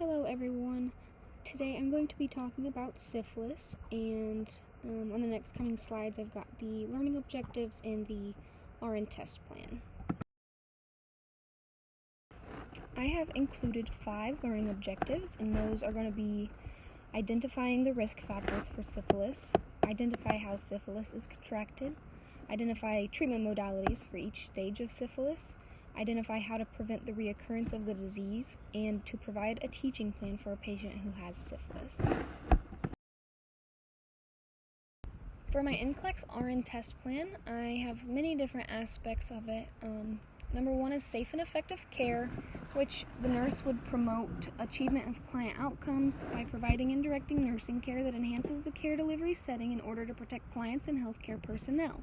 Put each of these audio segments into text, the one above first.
Hello everyone. Today I'm going to be talking about syphilis, and on the next coming slides I've got the learning objectives and the RN test plan. I have included 5 learning objectives, and those are going to be identifying the risk factors for syphilis, identify how syphilis is contracted, identify treatment modalities for each stage of syphilis, identify how to prevent the reoccurrence of the disease, and to provide a teaching plan for a patient who has syphilis. For my NCLEX RN test plan, I have many different aspects of it. Number 1 is safe and effective care, which the nurse would promote achievement of client outcomes by providing and directing nursing care that enhances the care delivery setting in order to protect clients and healthcare personnel.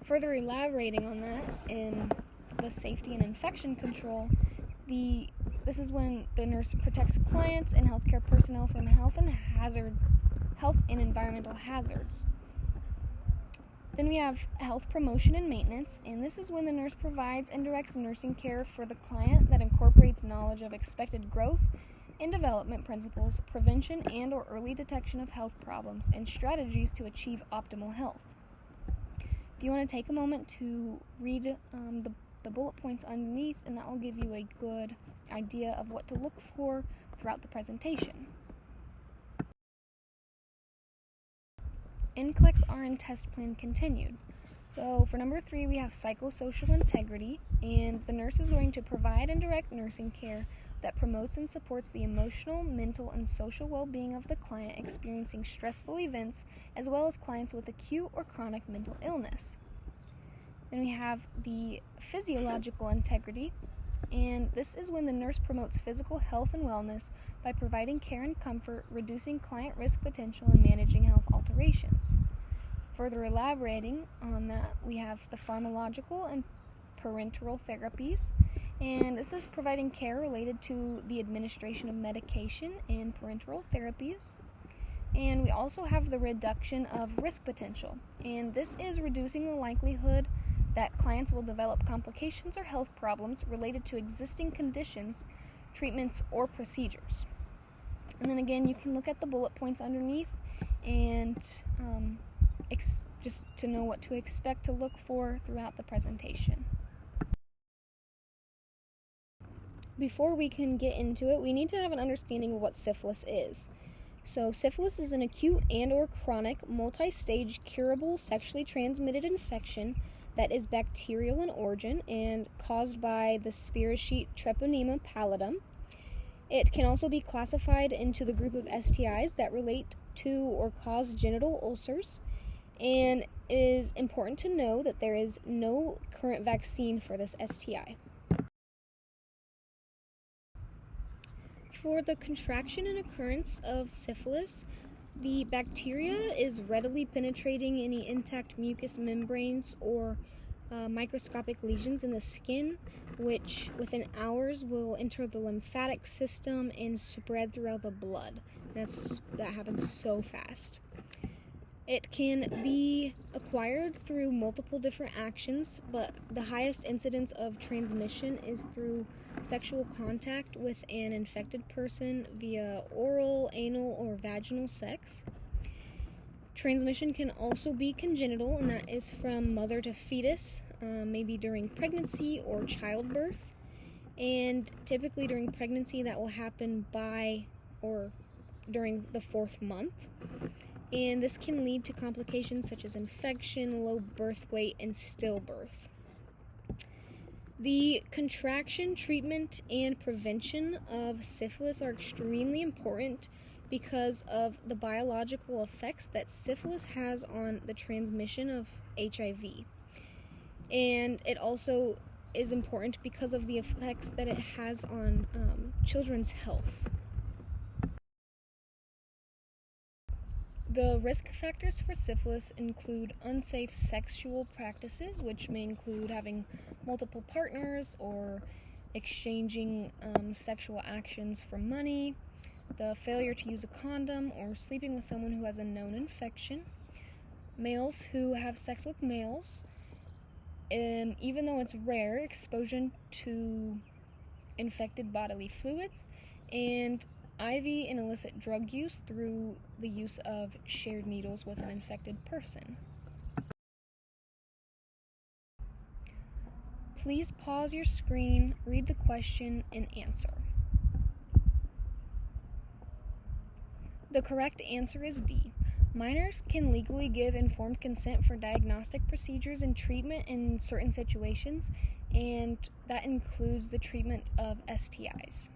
Further elaborating on that, in the safety and infection control, this is when the nurse protects clients and healthcare personnel from health and environmental hazards. Then we have health promotion and maintenance, and this is when the nurse provides and directs nursing care for the client that incorporates knowledge of expected growth and development principles, prevention and or early detection of health problems, and strategies to achieve optimal health. If you want to take a moment to read the bullet points underneath, and that will give you a good idea of what to look for throughout the presentation. NCLEX RN test plan continued. So for number 3, we have psychosocial integrity, and the nurse is going to provide and direct nursing care that promotes and supports the emotional, mental, and social well-being of the client experiencing stressful events, as well as clients with acute or chronic mental illness. Then we have the physiological integrity, and this is when the nurse promotes physical health and wellness by providing care and comfort, reducing client risk potential, and managing health alterations. Further elaborating on that, we have the pharmacological and parenteral therapies, and this is providing care related to the administration of medication and parenteral therapies. And we also have the reduction of risk potential, and this is reducing the likelihood that clients will develop complications or health problems related to existing conditions, treatments, or procedures. And then again, you can look at the bullet points underneath and just to know what to expect to look for throughout the presentation. Before we can get into it, we need to have an understanding of what syphilis is. So syphilis is an acute and or chronic, multi-stage, curable, sexually transmitted infection that is bacterial in origin and caused by the spirochete treponema pallidum. It can also be classified into the group of STIs that relate to or cause genital ulcers, and it is important to know that there is no current vaccine for this STI. For the contraction and occurrence of syphilis, the bacteria is readily penetrating any intact mucous membranes or microscopic lesions in the skin, which within hours will enter the lymphatic system and spread throughout the blood. That happens so fast. It can be acquired through multiple different actions, but the highest incidence of transmission is through sexual contact with an infected person via oral, anal, or vaginal sex. Transmission can also be congenital, and that is from mother to fetus, maybe during pregnancy or childbirth. And typically during pregnancy, that will happen by or during the 4th month. And this can lead to complications such as infection, low birth weight, and stillbirth. The contraction, treatment, and prevention of syphilis are extremely important because of the biological effects that syphilis has on the transmission of HIV. And it also is important because of the effects that it has on children's health. The risk factors for syphilis include unsafe sexual practices, which may include having multiple partners or exchanging sexual actions for money, the failure to use a condom, or sleeping with someone who has a known infection, males who have sex with males, even though it's rare, exposure to infected bodily fluids, and IV and illicit drug use through the use of shared needles with an infected person. Please pause your screen, read the question, and answer. The correct answer is D. Minors can legally give informed consent for diagnostic procedures and treatment in certain situations, and that includes the treatment of STIs.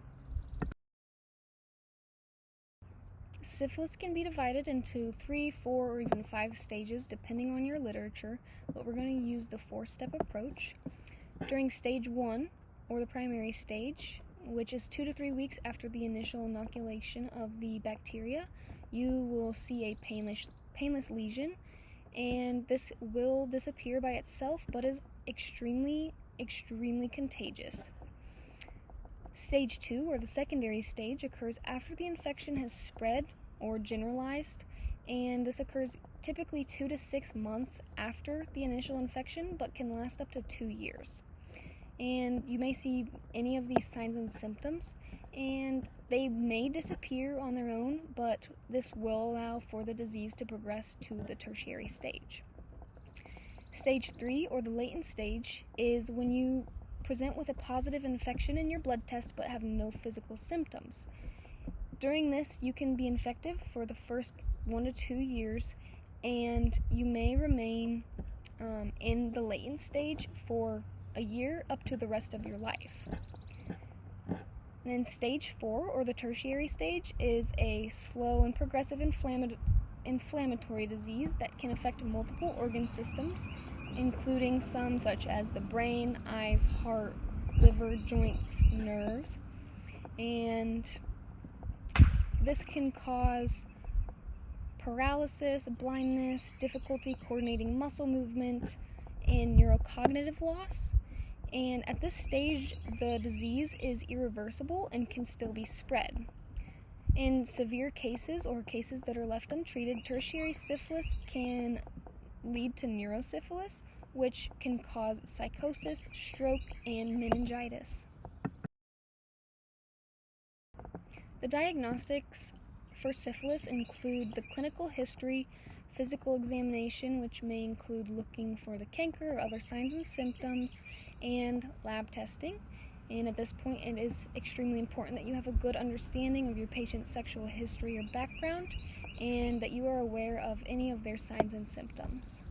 Syphilis can be divided into 3, 4, or even 5 stages depending on your literature, but we're going to use the 4-step approach. During stage 1, or the primary stage, which is 2 to 3 weeks after the initial inoculation of the bacteria, you will see a painless lesion, and this will disappear by itself but is extremely contagious. Stage 2, or the secondary stage, occurs after the infection has spread or generalized, and this occurs typically 2 to 6 months after the initial infection but can last up to 2 years. And you may see any of these signs and symptoms, and they may disappear on their own, but this will allow for the disease to progress to the tertiary stage. Stage 3, or the latent stage, is when you present with a positive infection in your blood test but have no physical symptoms. During this, you can be infected for the first 1 to 2 years, and you may remain in the latent stage for a year up to the rest of your life. And then stage 4, or the tertiary stage, is a slow and progressive inflammatory disease that can affect multiple organ systems, including some such as the brain, eyes, heart, liver, joints, nerves, and this can cause paralysis, blindness, difficulty coordinating muscle movement, and neurocognitive loss. And at this stage, the disease is irreversible and can still be spread. In severe cases, or cases that are left untreated, tertiary syphilis can lead to neurosyphilis, which can cause psychosis, stroke, and meningitis. The diagnostics for syphilis include the clinical history, physical examination, which may include looking for the canker or other signs and symptoms, and lab testing. And at this point, it is extremely important that you have a good understanding of your patient's sexual history or background, and that you are aware of any of their signs and symptoms.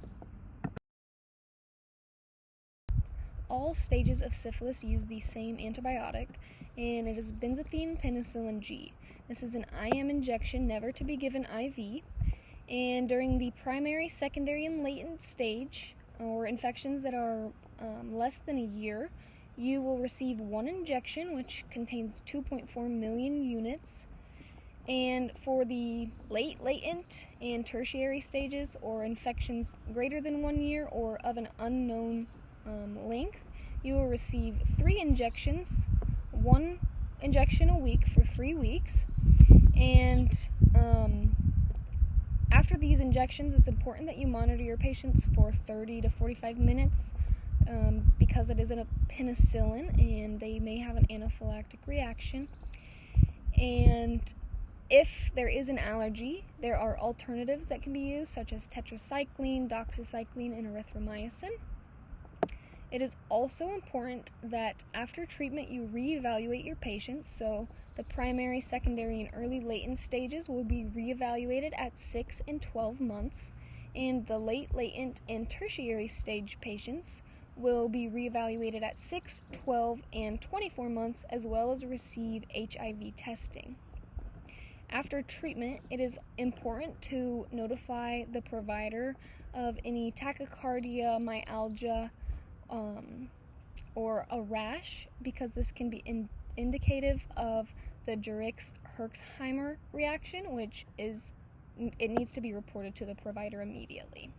All stages of syphilis use the same antibiotic, and it is benzathine penicillin G. This is an IM injection, never to be given IV. And during the primary, secondary, and latent stage, or infections that are less than a year, you will receive 1 injection, which contains 2.4 million units. And for the latent, and tertiary stages, or infections greater than 1 year or of an unknown length, you will receive 3 injections, 1 injection a week for 3 weeks. And after these injections, it's important that you monitor your patients for 30 to 45 minutes because it isn't a penicillin and they may have an anaphylactic reaction. And if there is an allergy, there are alternatives that can be used, such as tetracycline, doxycycline, and erythromycin. It is also important that after treatment you reevaluate your patients, so the primary, secondary, and early latent stages will be reevaluated at 6 and 12 months, and the late latent and tertiary stage patients will be reevaluated at 6, 12, and 24 months, as well as receive HIV testing. After treatment, it is important to notify the provider of any tachycardia, myalgia, or a rash, because this can be indicative of the Jurix-Herxheimer reaction, which is, it needs to be reported to the provider immediately.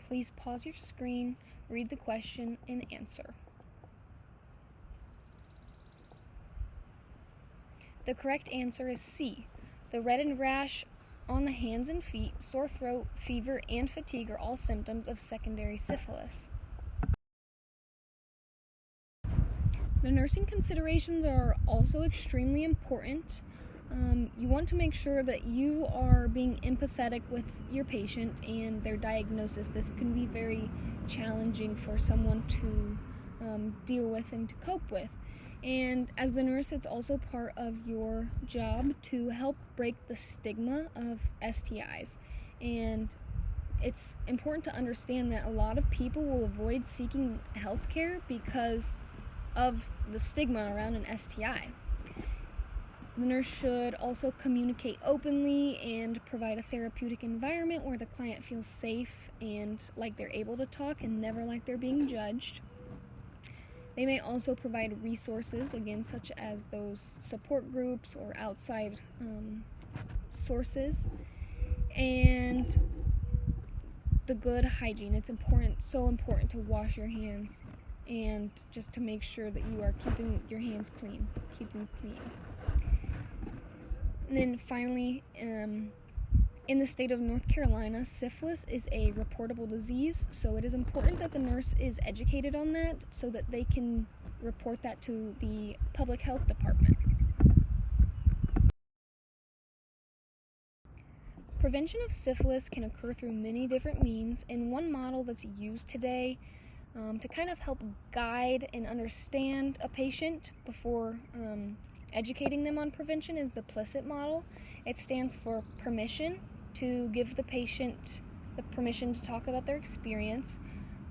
Please pause your screen, read the question, and answer. The correct answer is C. The reddened rash on the hands and feet, sore throat, fever, and fatigue are all symptoms of secondary syphilis. The nursing considerations are also extremely important. You want to make sure that you are being empathetic with your patient and their diagnosis. This can be very challenging for someone to deal with and to cope with. And as the nurse, it's also part of your job to help break the stigma of STIs. And it's important to understand that a lot of people will avoid seeking health care because of the stigma around an STI. The nurse should also communicate openly and provide a therapeutic environment where the client feels safe and like they're able to talk and never like they're being judged. They may also provide resources, again, such as those support groups or outside sources. And the good hygiene. It's so important to wash your hands and just to make sure that you are keeping your hands clean, keeping clean. And then finally, in the state of North Carolina, syphilis is a reportable disease, so it is important that the nurse is educated on that so that they can report that to the public health department. Prevention of syphilis can occur through many different means, and one model that's used today to kind of help guide and understand a patient before educating them on prevention is the PLICIT model. It stands for permission, to give the patient the permission to talk about their experience,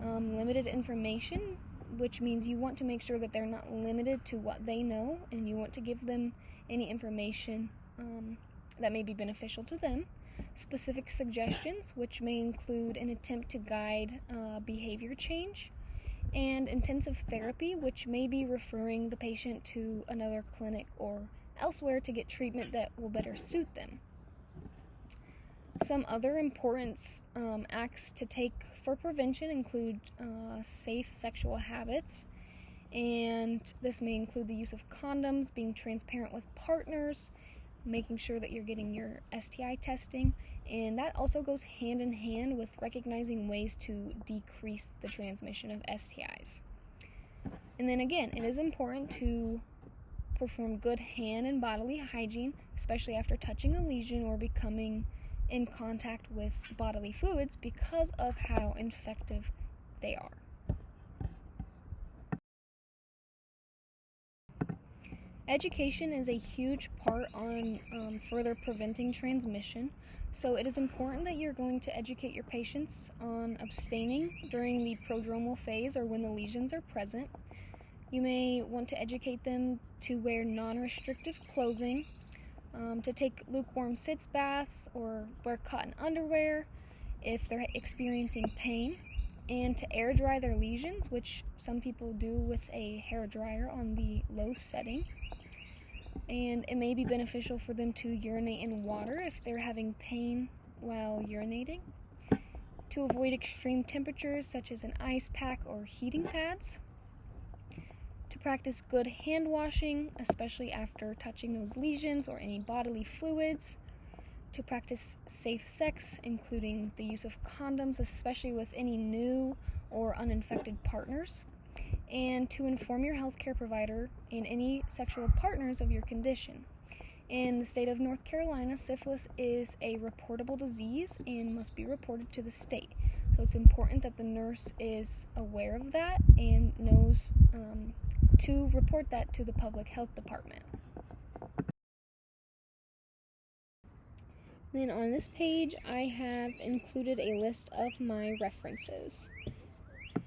limited information, which means you want to make sure that they're not limited to what they know, and you want to give them any information that may be beneficial to them. Specific suggestions, which may include an attempt to guide behavior change, and intensive therapy, which may be referring the patient to another clinic or elsewhere to get treatment that will better suit them. Some other important acts to take for prevention include safe sexual habits, and this may include the use of condoms, being transparent with partners, making sure that you're getting your STI testing, and that also goes hand in hand with recognizing ways to decrease the transmission of STIs. And then again, it is important to perform good hand and bodily hygiene, especially after touching a lesion or becoming in contact with bodily fluids because of how infective they are. Education is a huge part on further preventing transmission, so it is important that you're going to educate your patients on abstaining during the prodromal phase or when the lesions are present. You may want to educate them to wear non-restrictive clothing, to take lukewarm sitz baths or wear cotton underwear if they're experiencing pain, and to air dry their lesions, which some people do with a hair dryer on the low setting. And it may be beneficial for them to urinate in water if they're having pain while urinating, to avoid extreme temperatures such as an ice pack or heating pads, to practice good hand washing, especially after touching those lesions or any bodily fluids, to practice safe sex, including the use of condoms, especially with any new or uninfected partners, and to inform your healthcare provider and any sexual partners of your condition. In the state of North Carolina, syphilis is a reportable disease and must be reported to the state. So it's important that the nurse is aware of that and knows to report that to the public health department. Then on this page, I have included a list of my references.